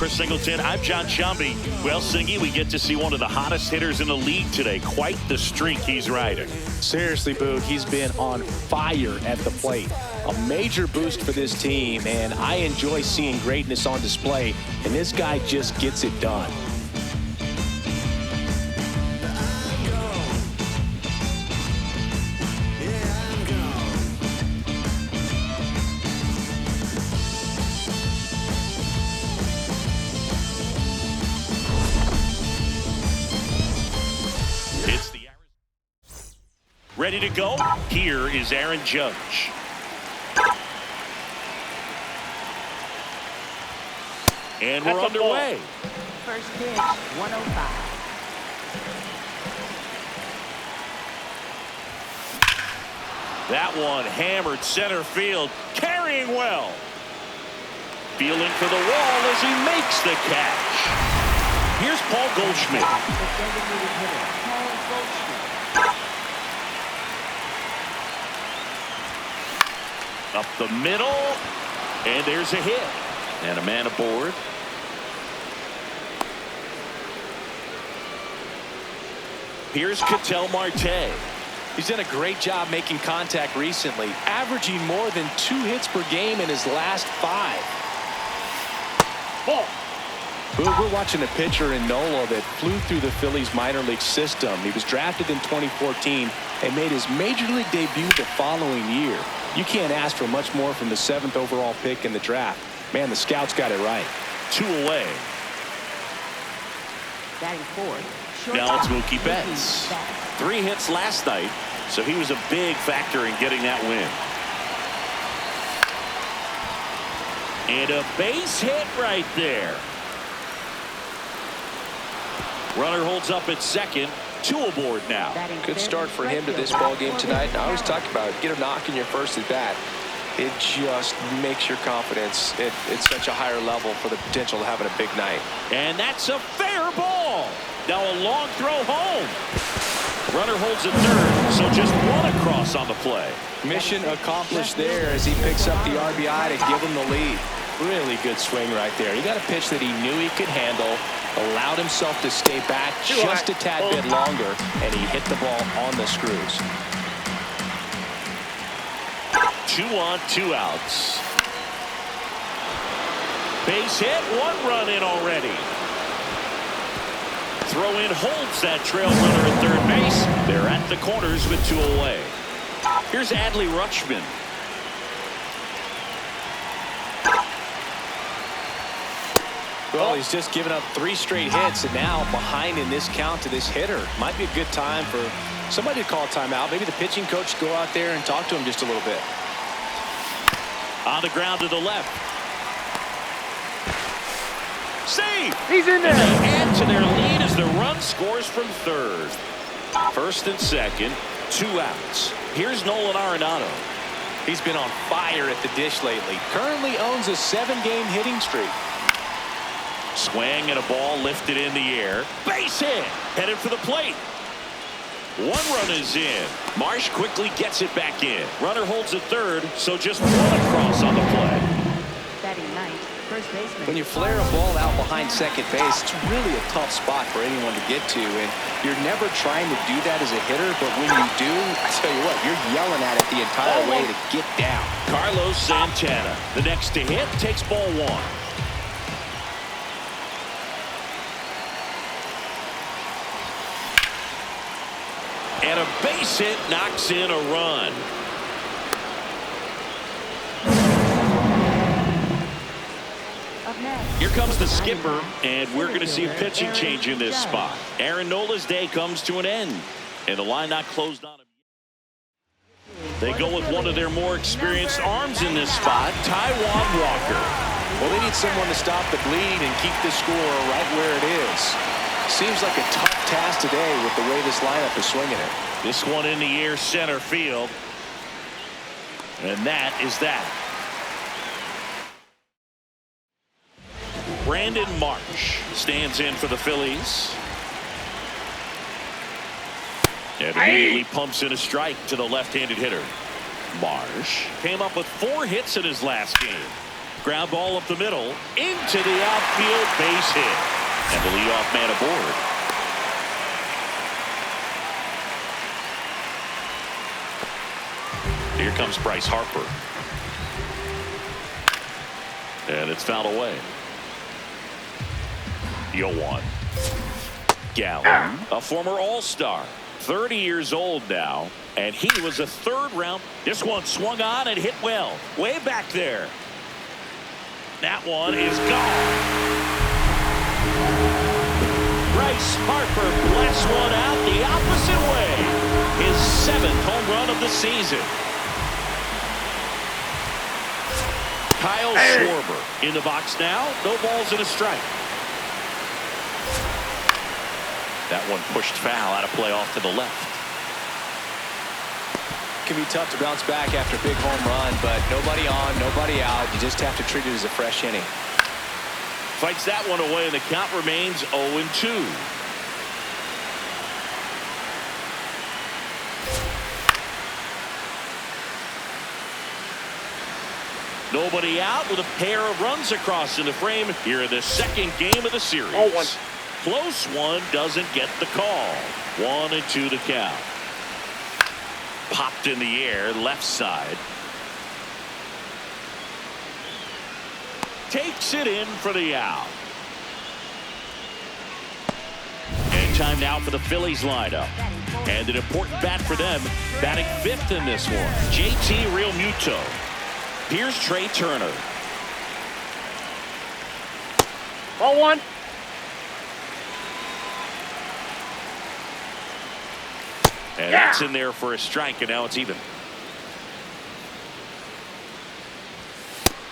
Chris Singleton. I'm John Shambi. Well, Singy, we get to see one of the hottest hitters in the league today. Quite the streak he's riding. Seriously, Boog, he's been on fire at the plate. A major boost for this team, and I enjoy seeing greatness on display, and this guy just gets it done. Ready to go? Here is Aaron Judge. And we're underway. First pitch, 105. That one hammered center field, carrying well. Feeling for the wall as he makes the catch. Here's Paul Goldschmidt. The designated hitter, Paul Goldschmidt. Up the middle, and there's a hit. And a man aboard. Here's Ketel Marte. He's done a great job making contact recently, averaging more than 2 hits per game in his last 5. Ball. We're watching a pitcher in Nola that flew through the Phillies minor league system. He was drafted in 2014 and made his major league debut the following year. You can't ask for much more from the 7th overall pick in the draft. Man, the scouts got it right. 2 away. Batting fourth. Now it's Mookie Betts. 3 hits last night, so he was a big factor in getting that win. And a base hit right there. Runner holds up at second. 2 aboard now. Good start for him to this ball game tonight. And I always talk about it. Get a knock in your first at bat. It just makes your confidence at such a higher level for the potential of having a big night. And that's a fair ball. Now a long throw home. Runner holds at third, so just 1 across on the play. Mission accomplished there as he picks up the RBI to give him the lead. Really good swing right there. He got a pitch that he knew he could handle, allowed himself to stay back just a tad bit longer, and he hit the ball on the screws. 2 on, 2 outs. Base hit, 1 run in already. Throw in holds that trail runner at third base. They're at the corners with 2 away. Here's Adley Rutschman. Well, he's just given up 3 straight hits, and now behind in this count to this hitter. Might be a good time for somebody to call a timeout. Maybe the pitching coach go out there and talk to him just a little bit. On the ground to the left. Save! He's in there. And they add to their lead as the run scores from third. First and second, 2 outs. Here's Nolan Arenado. He's been on fire at the dish lately. Currently owns a 7-game hitting streak. Swing and a ball lifted in the air. Base hit. Headed for the plate. 1 run is in. Marsh quickly gets it back in. Runner holds at third, so just 1 across on the play. Batting ninth, first baseman. When you flare a ball out behind second base, it's really a tough spot for anyone to get to. And you're never trying to do that as a hitter, but when you do, I tell you what, you're yelling at it the entire way to get down. Carlos Santana, the next to hit, takes ball 1. And a base hit knocks in a run. Up next. Here comes the skipper, and we're going to see a pitching change in this spot. Aaron Nola's day comes to an end, and the line not closed on him. They go with one of their more experienced arms in this spot, Taijuan Walker. Well, they need someone to stop the bleed and keep the score right where it is. Seems like a tough task today with the way this lineup is swinging it. This one in the air center field. And that is that. Brandon Marsh stands in for the Phillies. And immediately pumps in a strike to the left-handed hitter. Marsh came up with 4 hits in his last game. Ground ball up the middle, into the outfield, base hit. And the leadoff man aboard. Here comes Bryce Harper. And it's fouled away. Yoan. Gallen, a former All-Star. 30 years old now. And he was a third round. This one swung on and hit well. Way back there. That one is gone. Bryce Harper blasts one out the opposite way. His 7th home run of the season. Kyle Schwarber in the box now. No balls and a strike. That one pushed foul out of play off to the left. Can be tough to bounce back after a big home run, but nobody on, nobody out. You just have to treat it as a fresh inning. Fights that one away, and the count remains 0-2. Nobody out with a pair of runs across in the frame here in the second game of the series. Close one doesn't get the call. 1-2 the count. Popped in the air, left side. Takes it in for the out. And time now for the Phillies lineup. And an important bat for them, batting 5th in this one. JT Realmuto. Here's Trey Turner. 0-1. And that's in there for a strike, and now it's even.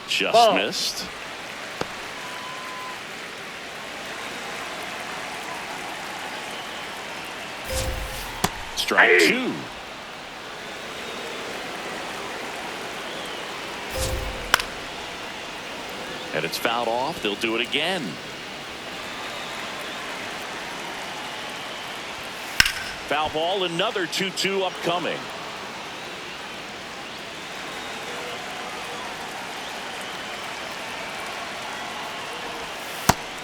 Just missed. Strike 2. And it's fouled off. They'll do it again. Foul ball, another 2-2 upcoming.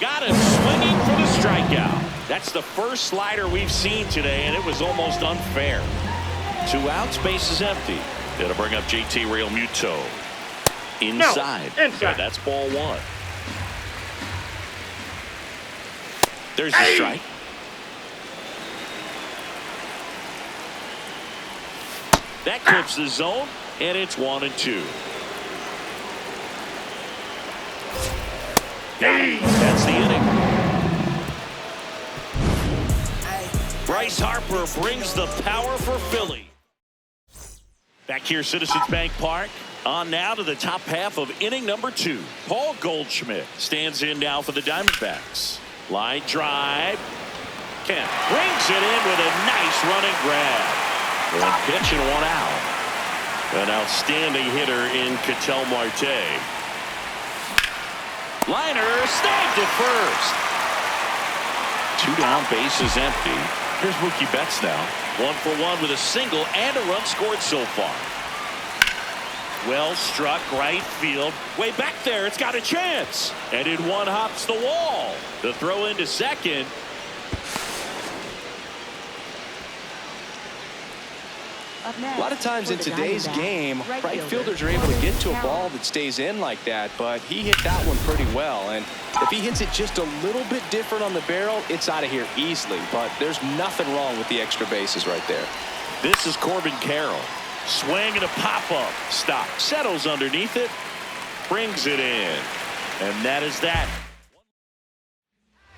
Got him swinging for the strikeout. That's the first slider we've seen today, and it was almost unfair. 2 outs, base is empty. It'll bring up JT Realmuto. Inside. No, inside. And that's ball 1. There's the strike. That clips the zone, and it's 1-2. That's the inning. Bryce Harper brings the power for Philly. Back here, Citizens Bank Park. On now to the top half of inning number 2. Paul Goldschmidt stands in now for the Diamondbacks. Line drive. Kemp brings it in with a nice running grab. 1 pitch and 1 out. An outstanding hitter in Ketel Marte. Liner snagged at first. 2 down, bases empty. Here's Mookie Betts now. 1 for 1 with a single and a run scored so far. Well struck, right field. Way back there, it's got a chance. And in 1 hops the wall. The throw into second. A lot of times in today's game, right fielders are able to get to a ball that stays in like that, but he hit that one pretty well. And if he hits it just a little bit different on the barrel, it's out of here easily. But there's nothing wrong with the extra bases right there. This is Corbin Carroll. Swing and a pop-up. Stop. Settles underneath it. Brings it in. And that is that.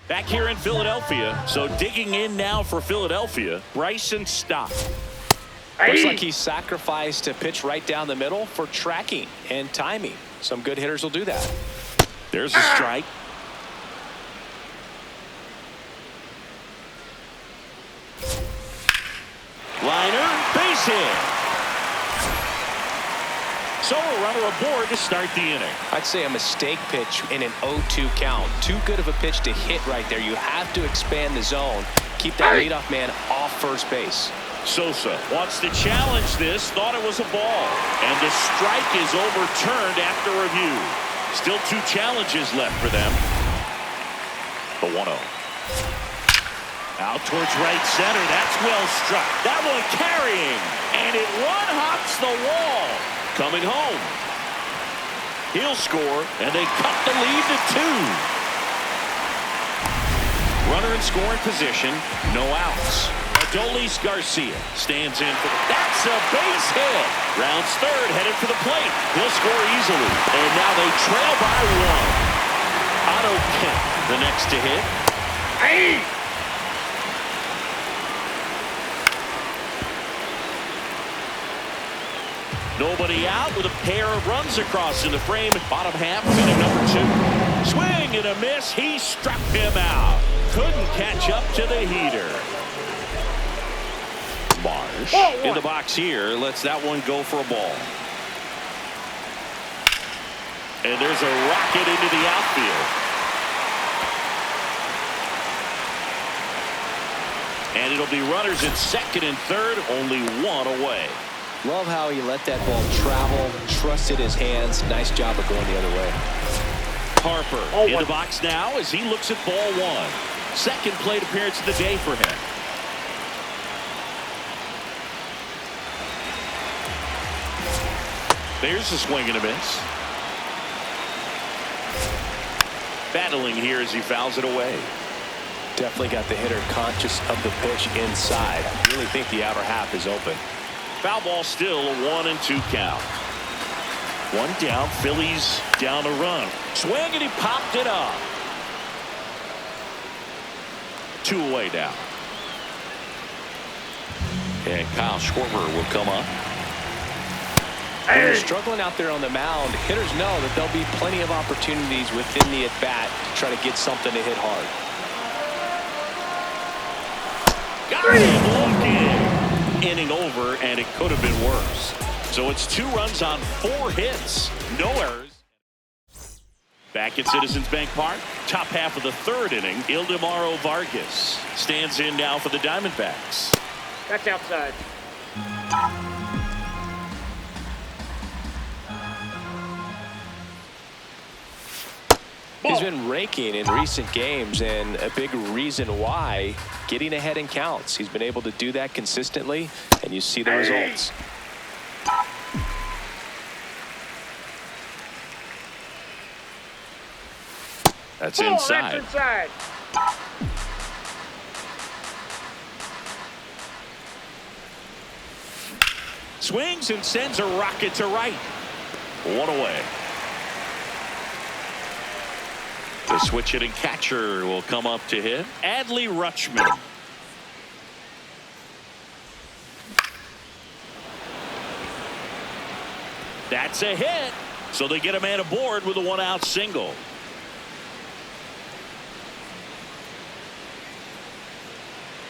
Back here in Philadelphia. So digging in now for Philadelphia, Bryson Stott. Looks like he sacrificed a pitch right down the middle for tracking and timing. Some good hitters will do that. There's a strike. Liner, base hit. So a runner aboard to start the inning. I'd say a mistake pitch in an 0-2 count. Too good of a pitch to hit right there. You have to expand the zone. Keep that leadoff man off first base. Sosa wants to challenge this, thought it was a ball, and the strike is overturned after review. Still 2 challenges left for them. The 1-0. Out towards right center. That's well struck. That one carrying. And it one-hops the wall. Coming home. He'll score, and they cut the lead to 2. Runner in scoring position. No outs. Adolis Garcia stands in for that's a base hit. Rounds third, headed for the plate. He'll score easily. And now they trail by 1. Otto Kemp, the next to hit. Hey! Nobody out with a pair of runs across in the frame. Bottom half of inning number 2. Swing and a miss. He struck him out. Couldn't catch up to the heater. Marsh in the box here. Lets that one go for a ball. And there's a rocket into the outfield. And it'll be runners at second and third. Only 1 away. Love how he let that ball travel, trusted his hands. Nice job of going the other way. Harper in the box now as he looks at ball 1. Second plate appearance of the day for him. There's a swing and a miss. Battling here as he fouls it away. Definitely got the hitter conscious of the pitch inside. I really think the outer half is open. Foul ball still a 1-2 count. 1 down. Phillies down a run. Swing and he popped it up. 2 away now. And Kyle Schwarber will come up. When you're struggling out there on the mound, hitters know that there'll be plenty of opportunities within the at-bat to try to get something to hit hard. Got him looking. Inning over, and it could have been worse. So it's 2 runs on 4 hits. No errors. Back at Citizens Bank Park, top half of the 3rd inning, Ildemaro Vargas stands in now for the Diamondbacks. That's outside. He's been raking in recent games, and a big reason why, getting ahead in counts. He's been able to do that consistently, and you see the results. That's inside. That's inside. Swings and sends a rocket to right. 1 away. The switch hitting catcher will come up to hit. Adley Rutschman. That's a hit. So they get a man aboard with a 1-out single.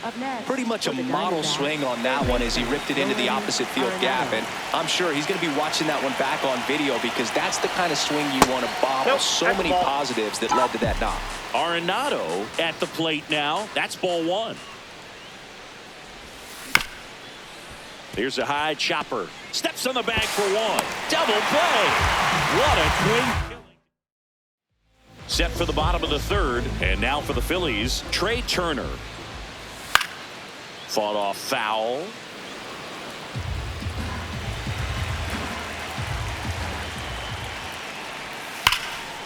Up next, Pretty much a for the model Diamondbacks, swing on that one as he ripped it into the opposite field gap. And I'm sure he's going to be watching that one back on video because that's the kind of swing you want to bobble. Nope, so that's many ball. positives that led to that knock. Arenado at the plate now. That's ball 1. Here's a high chopper. Steps on the bag for 1. Double play. What a clean killing. Set for the bottom of the 3rd. And now for the Phillies, Trey Turner. Fought off foul.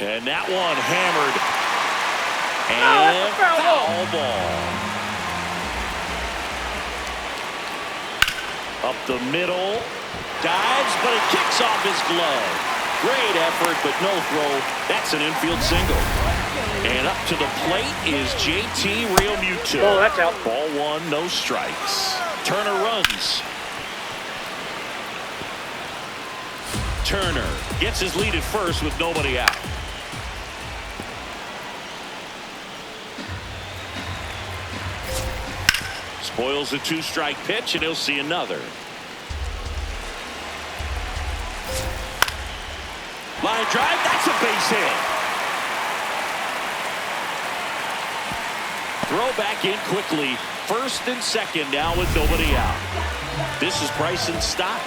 And that one hammered. And foul ball. Up the middle. Dives, but it kicks off his glove. Great effort, but no throw. That's an infield single. And up to the plate is JT Realmuto. Oh, that's out. Ball 1, no strikes. Turner runs. Turner gets his lead at first with nobody out. Spoils a 2-strike pitch, and he'll see another. Line drive, that's a base hit. Throw back in quickly. 1st and 2nd now with nobody out. This is Bryson's stop.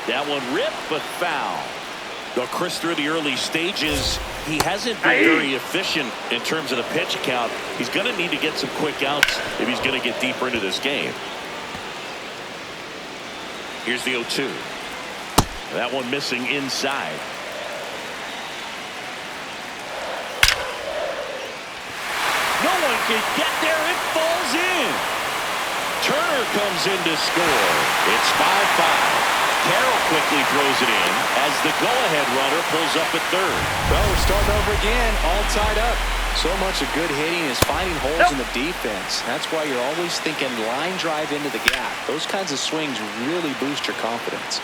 That one ripped, but foul. Well, Chris, through the early stages, he hasn't been very efficient in terms of the pitch count. He's going to need to get some quick outs if he's going to get deeper into this game. Here's the 0-2. That one missing inside. No one can get there. It falls in. Turner comes in to score. It's 5-5. Carroll quickly throws it in as the go-ahead runner pulls up at third. Well, we're starting over again, all tied up. So much of good hitting is finding holes in the defense. That's why you're always thinking line drive into the gap. Those kinds of swings really boost your confidence.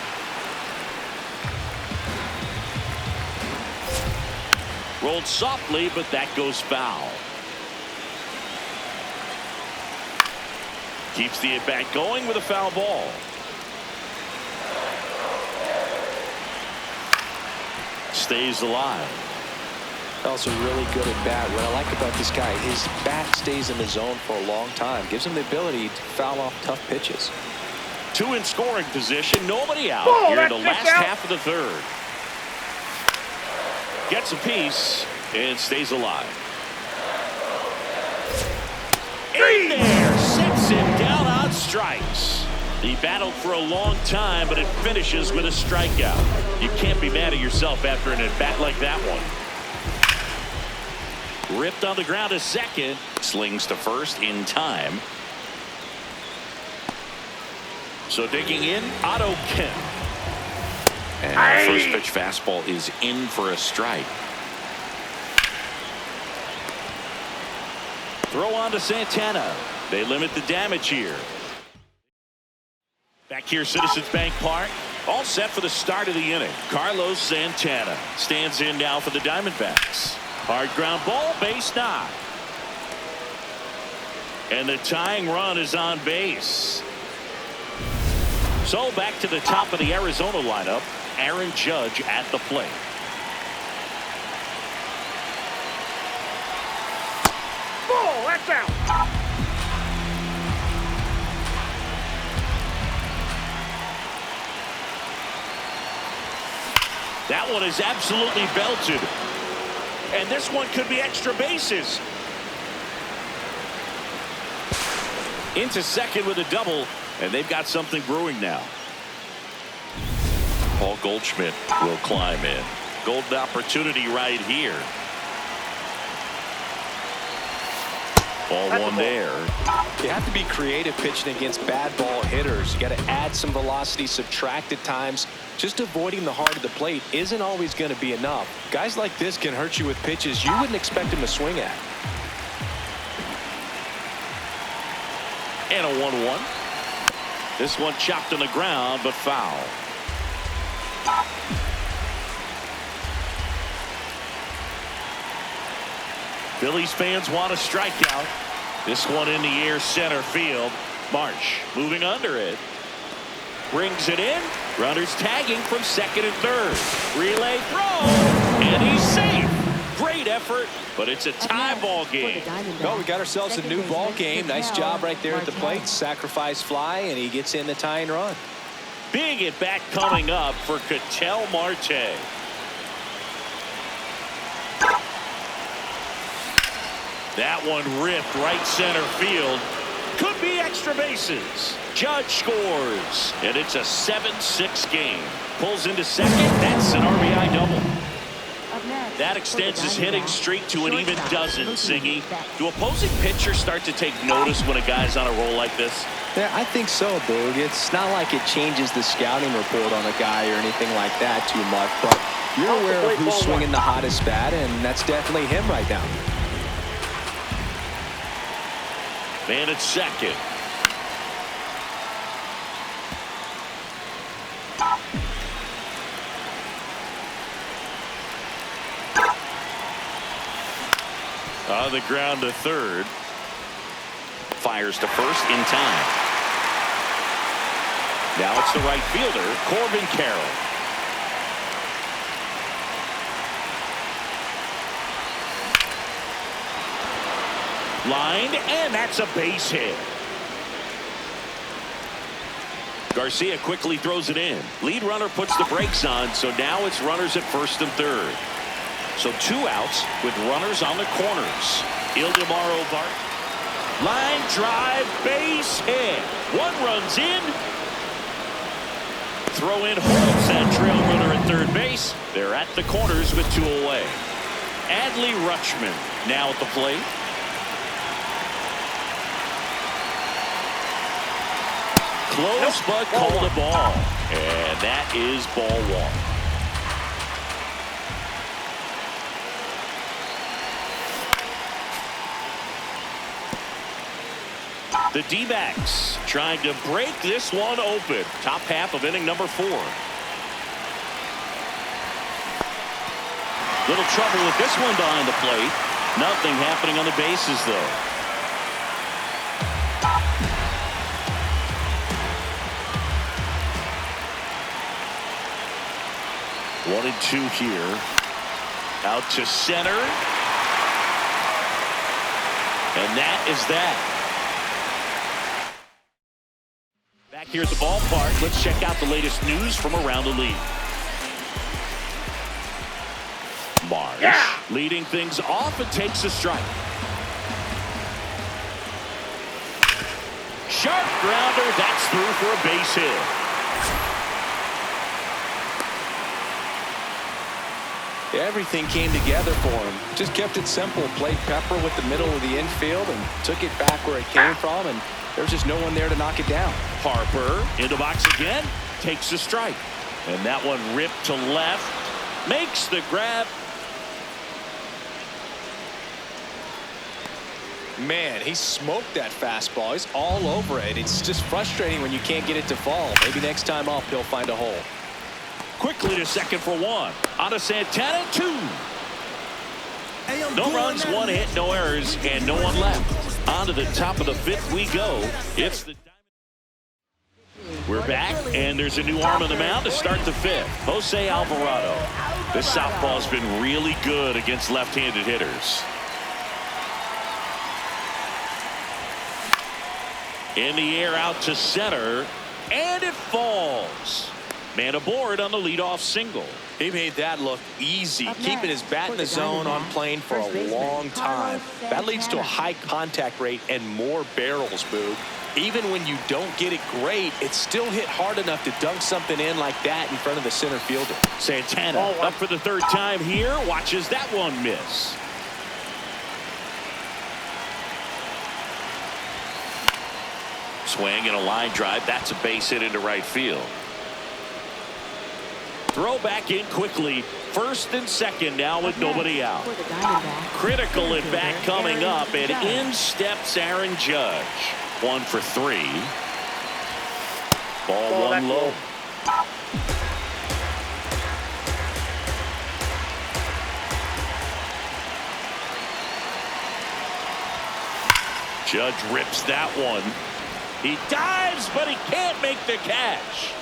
Rolled softly, but that goes foul. Keeps the at-bat going with a foul ball. Stays alive. Also really good at bat. What I like about this guy, his bat stays in the zone for a long time. Gives him the ability to foul off tough pitches. 2 in scoring position. Nobody out. Oh, Here in the that's last out. half of the third. Gets a piece and stays alive. In there. Sets him down on strikes. He battled for a long time, but it finishes with a strikeout. You can't be mad at yourself after an at-bat like that one. Ripped on the ground to second. Slings to first in time. So digging in, Otto Kemp. And the first pitch fastball is in for a strike. Throw on to Santana. They limit the damage here. Back here, Citizens Bank Park. All set for the start of the inning. Carlos Santana stands in now for the Diamondbacks. Hard ground ball, base knock. And the tying run is on base. So back to the top of the Arizona lineup. Aaron Judge at the plate. Ball, that's out. That one is absolutely belted. And this one could be extra bases. Into second with a double, and they've got something brewing now. Paul Goldschmidt will climb in. Golden opportunity right here. Ball one there. You have to be creative pitching against bad ball hitters. You got to add some velocity, subtract at times. Just avoiding the heart of the plate isn't always going to be enough. Guys like this can hurt you with pitches you wouldn't expect him to swing at. And a 1-1. This one chopped on the ground, but foul. Phillies fans want a strikeout. This one in the air, center field. Marsh moving under it. Brings it in. Runners tagging from second and third. Relay throw. And he's safe. Great effort, but it's a tie ball game. Well, we got ourselves a new ball game. Nice job right there at the plate. Sacrifice fly, and he gets in the tying run. Big at bat coming up for Ketel Marte. That one ripped right center field. Could be extra bases. Judge scores, and it's a 7-6 game. Pulls into second. That's an RBI double. That extends his hitting streak to an even dozen, Singy. Do opposing pitchers start to take notice when a guy's on a roll like this? Yeah, I think so, Boog. It's not like it changes the scouting report on a guy or anything like that too much, but you're aware of who's swinging the hottest bat, and that's definitely him right now. Man at second. On the ground to third. Fires to first in time. Now it's the right fielder, Corbin Carroll. Lined, and that's a base hit. Garcia quickly throws it in. Lead runner puts the brakes on, so now it's runners at first and third. So 2 outs with runners on the corners. Ildemaro Bart. Line drive, base hit. 1 runs in. Throw in holds that trail runner at third base. They're at the corners with 2 away. Adley Rutschman now at the plate. Close, but called a ball. And that is ball 1. The D-backs trying to break this one open. Top half of inning number 4. Little trouble with this one behind the plate. Nothing happening on the bases, though. One and 2 here. Out to center. And that is that. Back here at the ballpark, let's check out the latest news from around the league. Marsh leading things off and takes a strike. Sharp grounder, that's through for a base hit. Everything came together for him. Just kept it simple. Played pepper with the middle of the infield and took it back where it came from, and there was just no one there to knock it down. Harper in the box again, takes a strike. And that one ripped to left, makes the grab. Man, he smoked that fastball. He's all over it. It's just frustrating when you can't get it to fall. Maybe next time up he'll find a hole. Quickly to second for 1. On to Santana, 2. No runs, 1 hit, no errors, and no one left. On to the top of the 5th we go. It's the We're back, and there's a new arm on the mound to start the 5th. Jose Alvarado. This southpaw's been really good against left-handed hitters. In the air out to center, and it falls. Man aboard on the leadoff single. He made that look easy, keeping his bat in the zone on plane for a long time. That leads to a high contact rate and more barrels, Boog. Even when you don't get it great, it's still hit hard enough to dunk something in like that in front of the center fielder. Santana up for the 3rd time here, watches that one miss. Swing and a line drive. That's a base hit into right field. Throw back in quickly. 1st and 2nd now with nobody out. Critical at bat coming up, and in steps Aaron Judge. 1 for 3. Ball 1 low. Judge rips that one. He dives, but he can't make the catch.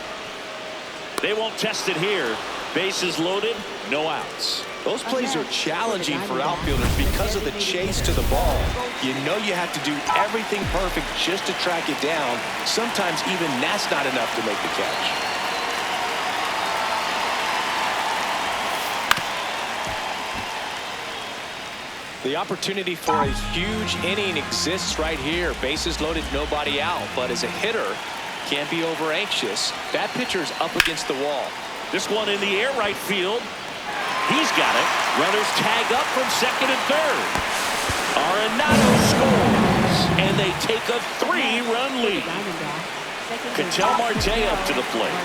They won't test it here. Bases loaded, no outs. Those plays are challenging for outfielders because of the chase to the ball. You know you have to do everything perfect just to track it down. Sometimes even that's not enough to make the catch. The opportunity for a huge inning exists right here. Bases loaded, nobody out. But as a hitter, can't be over anxious. That pitcher's up against the wall. This one in the air right field. He's got it. Runners tag up from 2nd and 3rd. Arenado scores, and they take a 3-run lead. Ketel Marte up to the plate.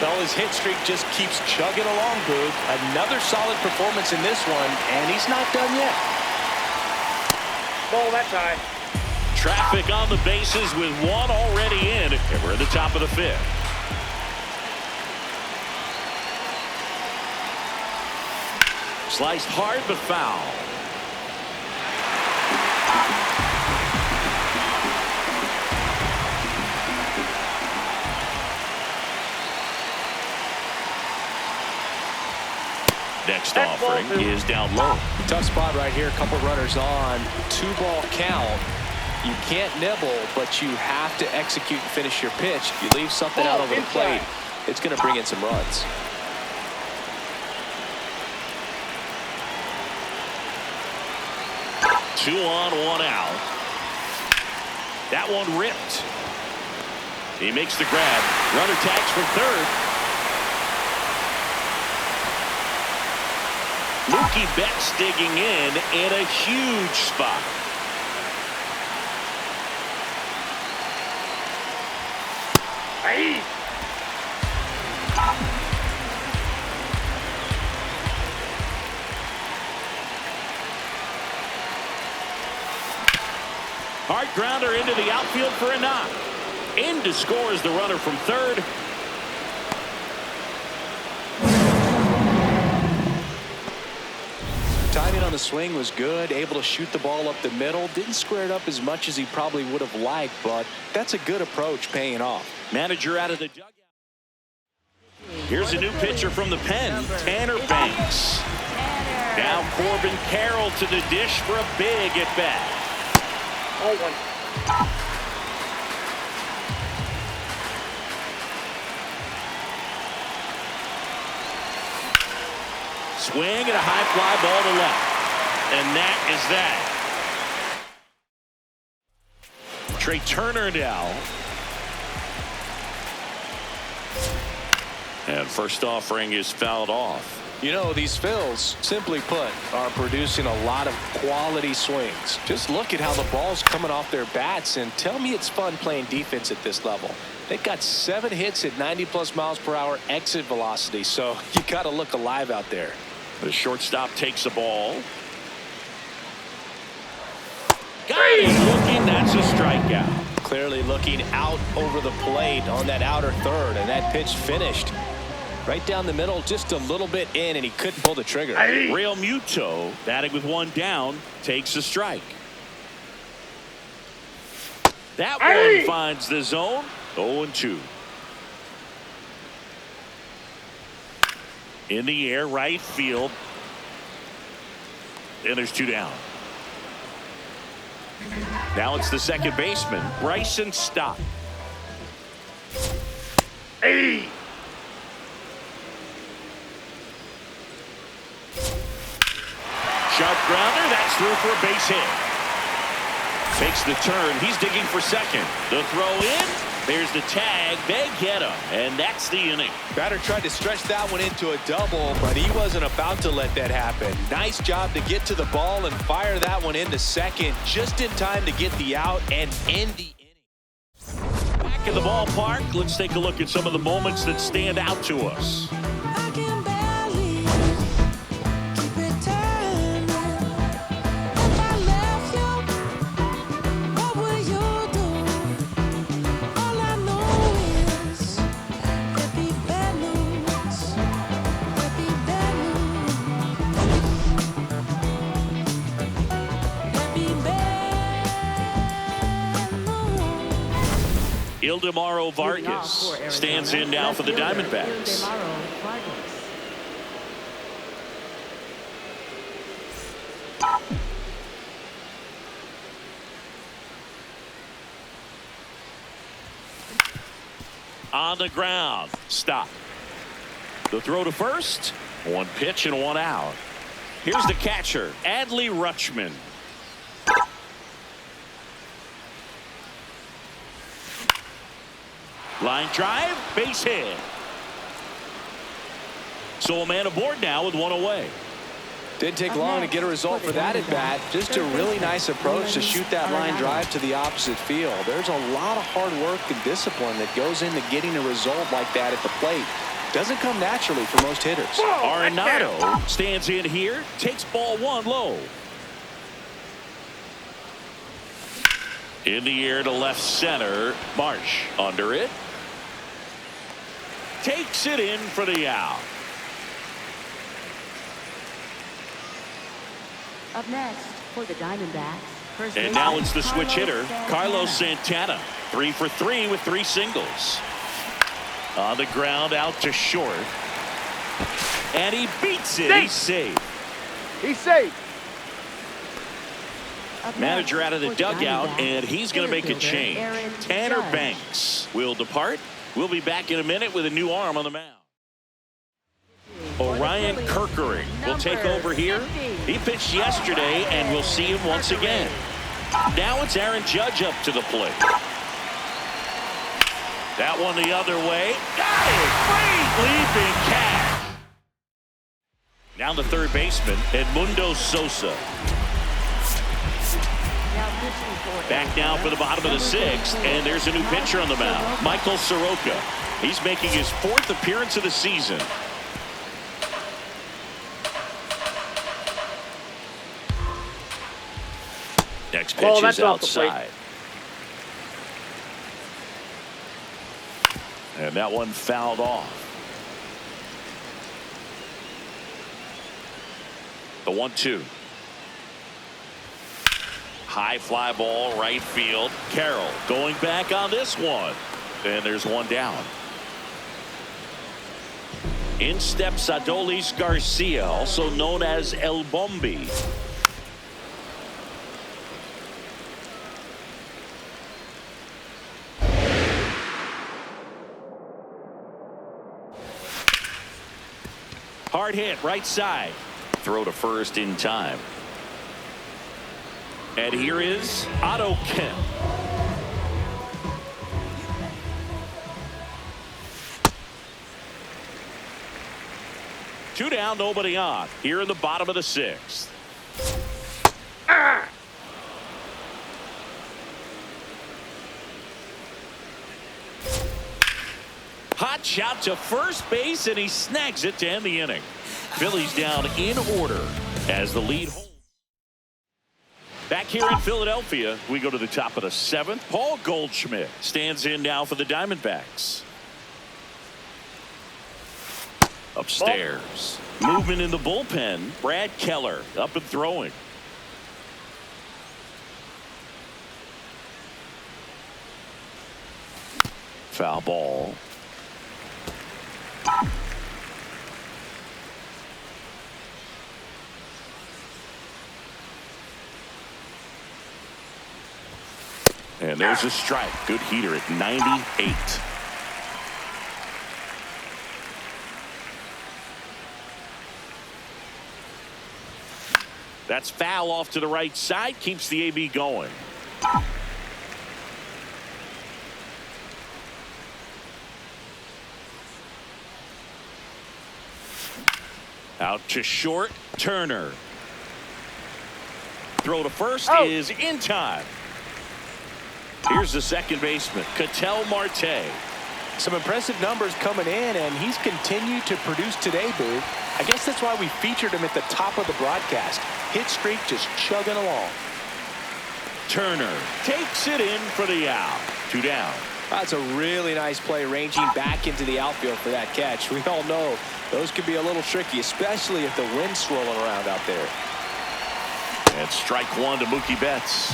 Well, his hit streak just keeps chugging along, Boog. Another solid performance in this one, and he's not done yet. Ball that time. Traffic on the bases with 1 already in, and we're at the top of the 5th. Sliced hard but foul. Next offering is down low. Tough spot right here. A couple runners on. 2-ball count. You can't nibble, but you have to execute and finish your pitch. You leave something out over the plate, it's going to bring in some runs. Two on, one out. That one ripped. He makes the grab. Runner tags from third. Dbacks digging in a huge spot. Hey. Hard grounder into the outfield for a knock. In to score is the runner from third. Timing on the swing was good, able to shoot the ball up the middle. Didn't square it up as much as he probably would have liked, but that's a good approach paying off. Manager out of the dugout. Here's a new pitcher from the pen, Dbacks. Now Corbin Carroll to the dish for a big at bat. Oh, one. Swing and a high fly ball to left. And that is that. Trey Turner now. And first offering is fouled off. You know, these Phils, simply put, are producing a lot of quality swings. Just look at how the ball's coming off their bats, and tell me it's fun playing defense at this level. They've got 7 hits at 90+ miles per hour exit velocity, so you got to look alive out there. The shortstop takes the ball. Got him looking. That's a strikeout. Clearly looking out over the plate on that outer third, and that pitch finished right down the middle, just a little bit in, and he couldn't pull the trigger. Hey. Real Muto, batting with one down, takes a strike. That Hey. one finds the zone. 0-2. In the air, right field. And there's 2 down. Now it's the second baseman, Bryson Stott. Hey. Sharp grounder, that's through for a base hit. Takes the turn, he's digging for second. The throw in, there's the tag, they get him, and that's the inning. Batter tried to stretch that one into a double, but he wasn't about to let that happen. Nice job to get to the ball and fire that one into second, just in time to get the out and end the inning. Back in the ballpark, let's take a look at some of the moments that stand out to us. I can barely keep it turning. If I left you, what would you do? All I know is there'd be bad news. There'd be bad news. There'd be bad news. Ildemaro Vargas stands in now for the Diamondbacks. On the ground, stop. The throw to first, 1 pitch and 1 out. Here's the catcher, Adley Rutschman. Line drive, base hit. So a man aboard now with 1 away. Didn't take long to get a result for that at bat. Just a really nice approach to shoot that line drive to the opposite field. There's a lot of hard work and discipline that goes into getting a result like that at the plate. Doesn't come naturally for most hitters. Arenado stands in here, takes ball 1 low. In the air to left center, Marsh under it. Takes it in for the out. Up next for the Diamondbacks. First And baseman, now it's the switch hitter, Carlos Santana. Santana. 3 for 3 with 3 singles. On the ground out to short. And he beats it. He's safe. He's safe. Manager out of the dugout, and he's going to make a change. Tanner Judge. Banks will depart. We'll be back in a minute with a new arm on the mound. Orion Kirkering will take over here. He pitched yesterday, and we'll see him once again. Now it's Aaron Judge up to the plate. That one the other way. Got it! Great leaping catch. Now the third baseman, Edmundo Sosa. Back now for the bottom of the sixth, and there's a new pitcher on the mound, Michael Soroka. He's making his fourth appearance of the season. Next pitch is outside. And that one fouled off. The 1-2. High fly ball, right field. Carroll going back on this one. And there's one down. In steps Adolis Garcia, also known as El Bombi. Hard hit, right side. Throw to first in time. And here is Otto Kemp. Two down, nobody on. Here in the bottom of the sixth. Hot shot to first base, and he snags it to end the inning. Phillies down in order as the lead holds. Back here in Philadelphia, we go to the top of the seventh. Paul Goldschmidt stands in now for the Diamondbacks. Upstairs. Movement in the bullpen. Brad Keller up and throwing. Foul ball. And there's a strike. Good heater at 98. That's foul off to the right side. Keeps the AB going. Out to short. Turner. Throw to first is in time. Here's the second baseman, Ketel Marte. Some impressive numbers coming in, and he's continued to produce today, Boo. I guess that's why we featured him at the top of the broadcast. Hit streak just chugging along. Turner takes it in for the out. Two down. That's a really nice play, ranging back into the outfield for that catch. We all know those could be a little tricky, especially if the wind's swirling around out there. And strike one to Mookie Betts.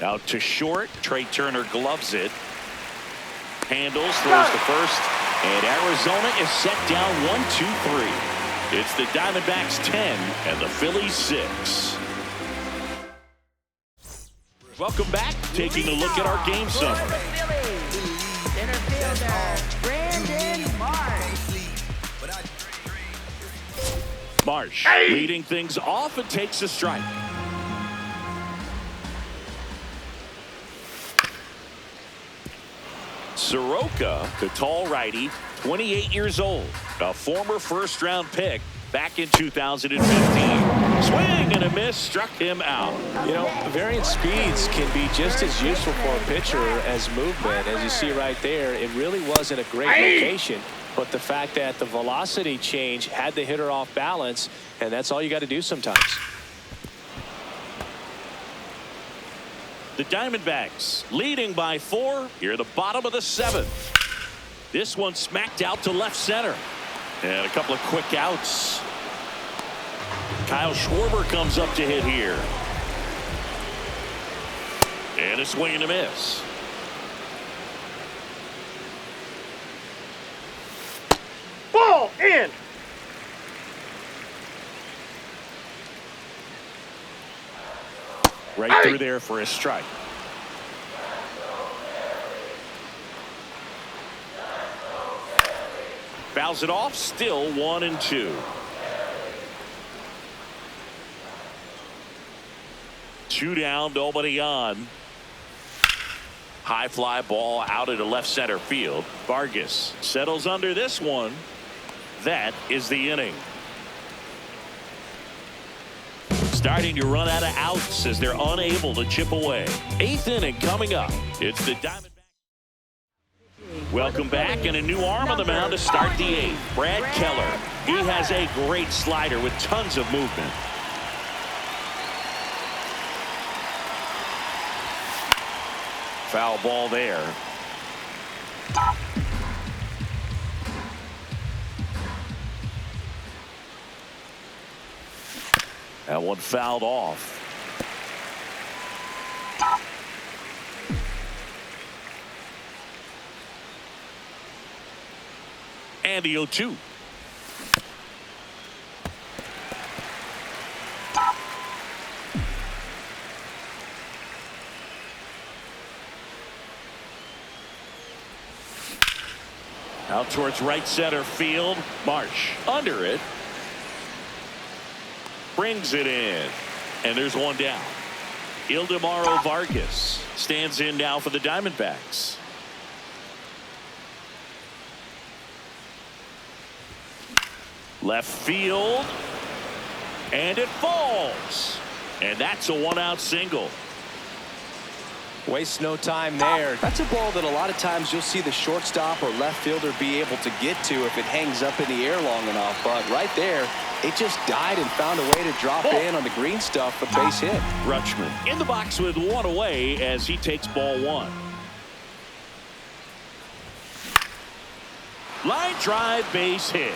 Out to short. Trey Turner gloves it. Handles, throws to first. And Arizona is set down 1-2-3. It's the Diamondbacks 10 and the Phillies 6. Welcome back. Taking a look at our game summary. Center fielder, Brandon Marsh. Marsh leading things off and takes a strike. Soroka, the tall righty, 28 years old, a former first-round pick back in 2015. Swing and a miss, struck him out. You know, varying speeds can be just as useful for a pitcher as movement. As you see right there, it really wasn't a great location, but the fact that the velocity change had the hitter off balance, and that's all you got to do sometimes. The Diamondbacks leading by 4 here at the bottom of the 7th. This one smacked out to left center. And a couple of quick outs. Kyle Schwarber comes up to hit here. And a swing and a miss. Ball. man. Right through there for a strike. Fouls it off, still 1-2. 2 down, nobody on. High fly ball out into left center field. Vargas settles under this one. That is the inning. Starting to run out of outs as they're unable to chip away. 8th inning coming up. It's the Diamondbacks. Welcome back, and a new arm on the mound to start the 8th. Brad Keller. He has a great slider with tons of movement. Foul ball there. That one fouled off. And the 0-2. Out towards right center field. Marsh under it. Brings it in. And there's one down. Ildemaro Vargas stands in now for the Diamondbacks. Left field. And it falls. And that's a 1-out single. Waste no time there. That's a ball that a lot of times you'll see the shortstop or left fielder be able to get to if it hangs up in the air long enough. But right there, it just died and found a way to drop in on the green stuff for base hit. Rutschman in the box with one away as he takes ball 1. Line drive, base hit.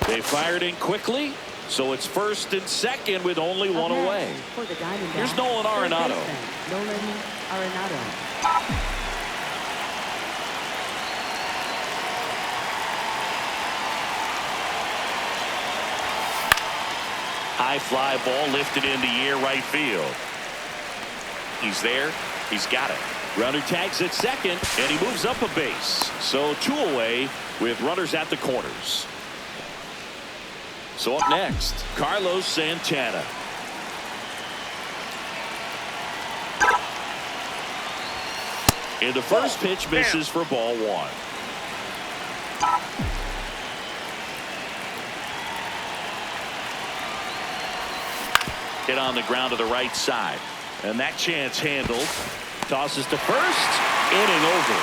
They fired in quickly. So it's 1st and 2nd with only one away. For the Diamondbacks, Here's Nolan Arenado. Nolan Arenado. High fly ball lifted in the air right field. He's there. He's got it. Runner tags at 2nd, and he moves up a base. So 2 away with runners at the corners. So up next, Carlos Santana. And the first pitch misses for ball 1. Hit on the ground to the right side. And that chance handled. Tosses to first. Inning over.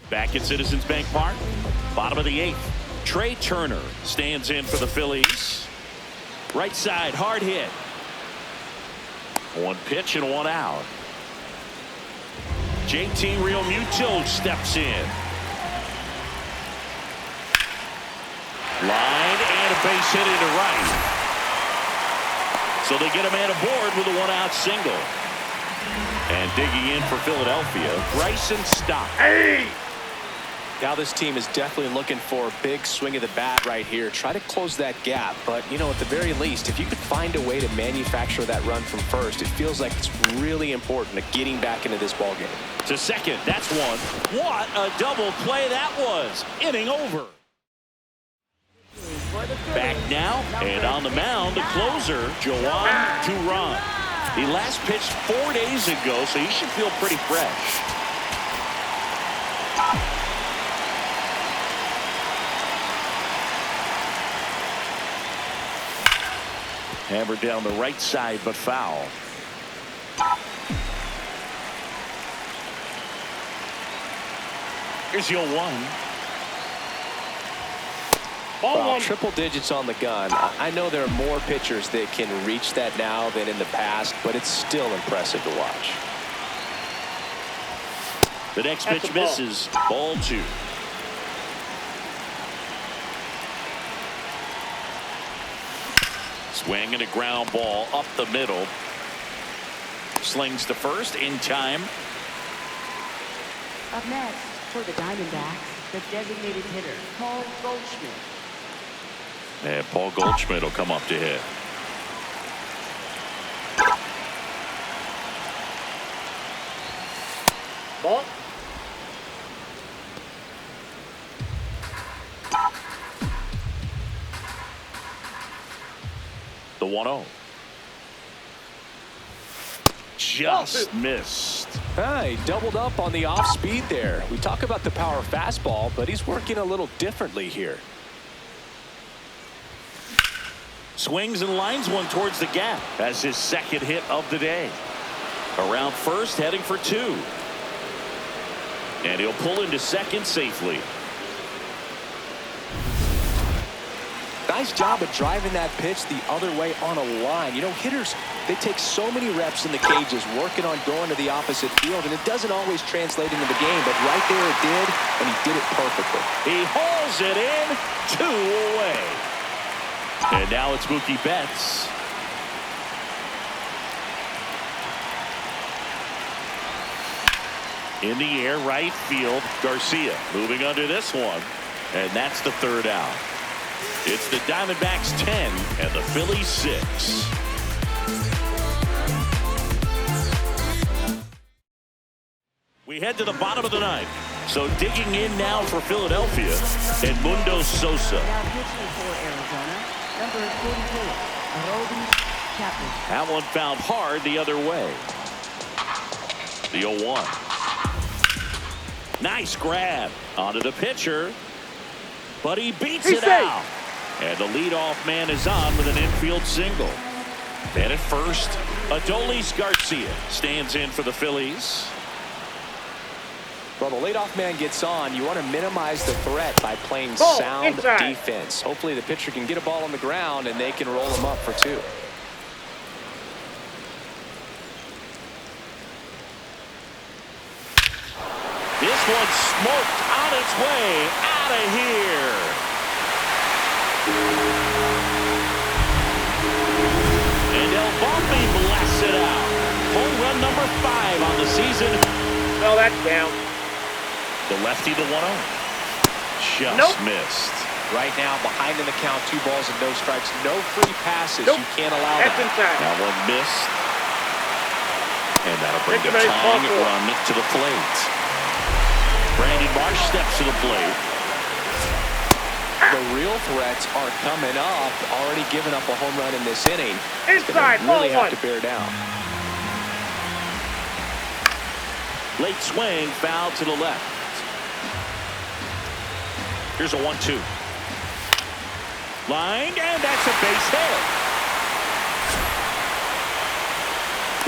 Back at Citizens Bank Park. Bottom of the 8th. Trey Turner stands in for the Phillies. Right side, hard hit. 1 pitch and 1 out. JT Realmuto steps in. Line and a base hit into right. So they get a man aboard with a 1-out single. And digging in for Philadelphia, Bryson Stott. Hey! Now this team is definitely looking for a big swing of the bat right here. Try to close that gap. But, you know, at the very least, if you could find a way to manufacture that run from first, it feels like it's really important to getting back into this ballgame. To 2nd, that's 1. What a double play that was. Inning over. Back now, and on the mound, the closer, Joan Duran. He last pitched 4 days ago, so he should feel pretty fresh. Hammered down the right side, but foul. Here's your 1. Ball 1. Triple digits on the gun. I know there are more pitchers that can reach that now than in the past, but it's still impressive to watch. The next pitch misses. Ball 2. Swing and a ground ball up the middle. Slings to first in time. Up next, For the Diamondbacks, the designated hitter, Paul Goldschmidt. And Paul Goldschmidt will come up to hit. Ball. The 1-0. Just missed. He doubled up on the off speed there. We talk about the power fastball, but he's working a little differently here. Swings and lines one towards the gap. That's his second hit of the day. Around first, heading for 2. And he'll pull into second safely. Nice job of driving that pitch the other way on a line. You know, hitters, they take so many reps in the cages working on going to the opposite field, and it doesn't always translate into the game, but right there it did, and he did it perfectly. He hauls it in, 2 away. And now it's Mookie Betts. In the air, right field, Garcia moving under this one, and that's the 3rd out. It's the Diamondbacks 10 and the Phillies 6. We head to the bottom of the 9th. So digging in now for Philadelphia, Edmundo Sosa. Now pitching for Arizona, number 44, Aroldis Chapman. That one found hard the other way. The 0-1. Nice grab onto the pitcher, but he beats it out. And the leadoff man is on with an infield single. And at first, Adolis Garcia stands in for the Phillies. Well, the leadoff man gets on. You want to minimize the threat by playing sound defense. Hopefully the pitcher can get a ball on the ground and they can roll him up for 2. This one smoked on its way out of here. And El Bombi blasts it out. Home run number 5 on the season. No, that's down. The lefty, the 1-0. Just missed. Right now, behind in the count, 2 balls and no strikes. No free passes. You can't allow That's that. inside. That one missed. And that'll bring the Nice tying ball. run to the plate. Brandon Marsh steps to the plate. The real threats are coming up. Already given up a home run in this inning. Inside, Really ball have 1. to bear down. Late swing, foul to the left. Here's a 1-2. Line, and that's a base hit.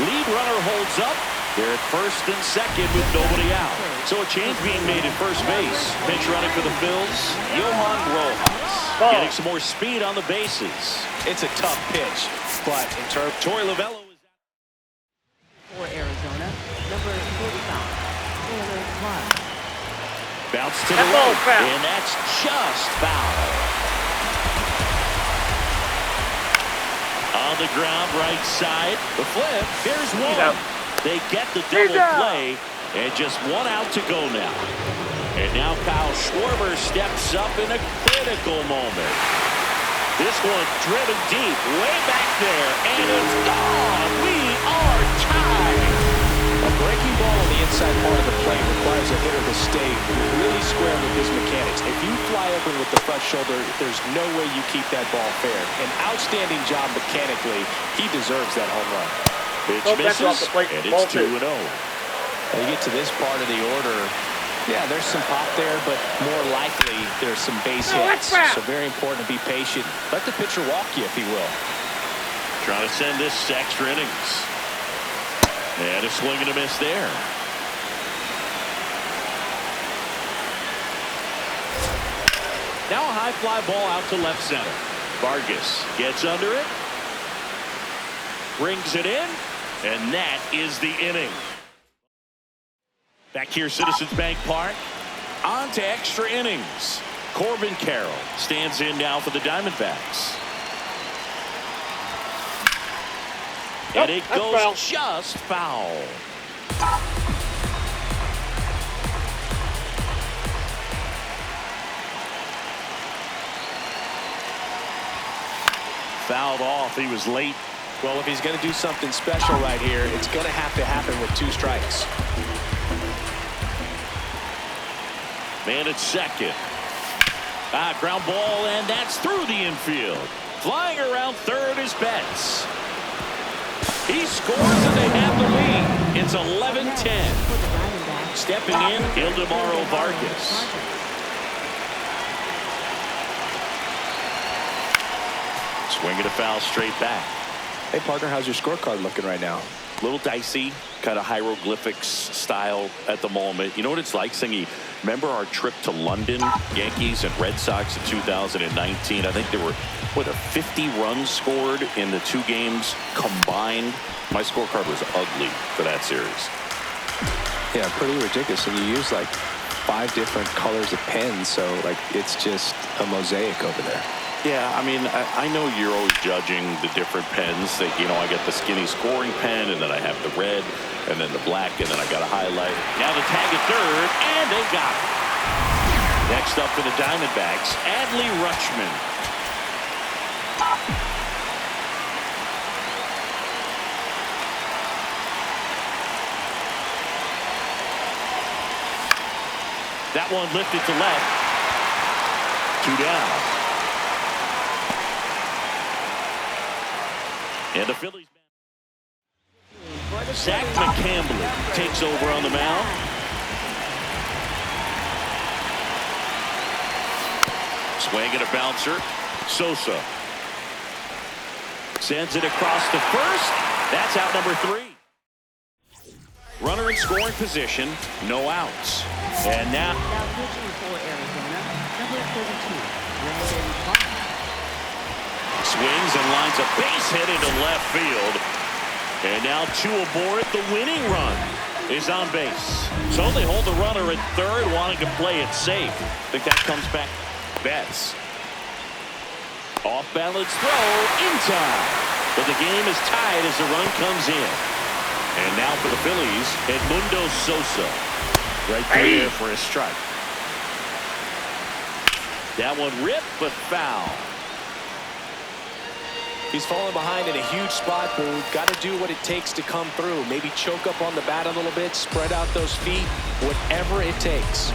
Lead runner holds up. They're at first and second with nobody out. So a change being made at first base. Pitch running for the Phils, Johan Rojas. Getting some more speed on the bases. It's a tough pitch, but in terms Torey Lovello is out. For Arizona, number 45, Taylor Clark. Bounce to the That ball's right, foul. and that's just foul. On the ground, right side. The flip. Here's one. out. They get the He's double out. play, and just 1 out to go now. And now Kyle Schwarber steps up in a critical moment. This one driven deep, way back there, and it's gone. We are tied. a breaking ball on the inside part of the plate requires a hitter to stay really square with his mechanics. If you fly open with the front shoulder, there's no way you keep that ball fair. An outstanding job mechanically. He deserves that home run. Pitch That's off misses, the plate. and Ball it's 2. 2-0. When you get to this part of the order, yeah, there's some pop there, but more likely there's some base hits. So very important to be patient. Let the pitcher walk you, if he will. Trying to send this to extra innings. And a swing and a miss there. Now a high fly ball out to left center. Vargas gets under it. Brings it in. And that is the inning. Back here, Citizens Bank Park. On to extra innings. Corbin Carroll stands in now for the Diamondbacks. And it that's goes foul. just foul. Fouled off. He was late. Well, if he's going to do something special right here, it's going to have to happen with 2 strikes. Man at second. Ground ball, and that's through the infield. Flying around third is Betts. He scores, and they have the lead. It's 11-10. Stepping in, Ildemaro Vargas. Swing and a foul straight back. Hey, partner, how's your scorecard looking right now? Little dicey, kind of hieroglyphics style at the moment. You know what it's like, Singy? Remember our trip to London, Yankees and Red Sox in 2019? I think there were, what, 50 runs scored in the 2 games combined. My scorecard was ugly for that series. Yeah, pretty ridiculous. And you use like 5 different colors of pens, so like it's just a mosaic over there. Yeah, I mean, I know you're always judging the different pens. That, you know, I get the skinny scoring pen, and then I have the red, and then the black, and then I got a highlight. Now the tag at third, and they got it. Next up for the Diamondbacks, Adley Rutschman. That one lifted to left. 2 down. And the Phillies. Zach McCambley takes over on the mound. Swing and a bouncer. Sosa sends it across to first. That's out number 3. Runner in scoring position. No outs. And now pitching for Arizona, number 32, Brandon Clark. swings and lines a base hit into left field. And now 2 aboard. The winning run is on base. So they hold the runner at third, wanting to play it safe. I think that comes back. Betts. Off balance throw in time. But the game is tied as the run comes in. And now for the Phillies, Edmundo Sosa. Right there for a strike. That one ripped, but foul. He's falling behind in a huge spot, Boone. Got to do what it takes to come through. Maybe choke up on the bat a little bit, spread out those feet, whatever it takes.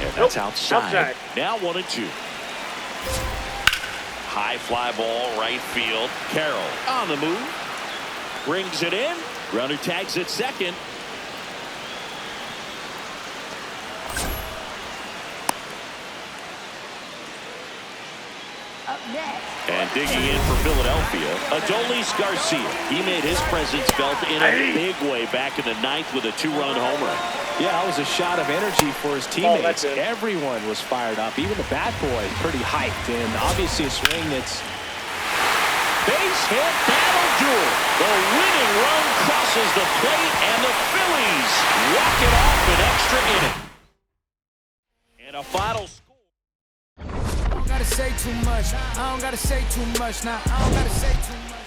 And that's outside. Now 1-2. High fly ball, right field. Carroll on the move. Brings it in. Runner tags at second. Up next. And digging in for Philadelphia, Adolis Garcia. He made his presence felt in a big way back in the 9th with a 2-run homer. Yeah, that was a shot of energy for his teammates. Everyone was fired up, even the bat boy pretty hyped, and obviously a swing that's... Base hit, that'll do it. The winning run crosses the plate, and the Phillies walk it off an extra inning. And a final score. I don't gotta say too much. I don't gotta say too much now. I don't gotta say too much.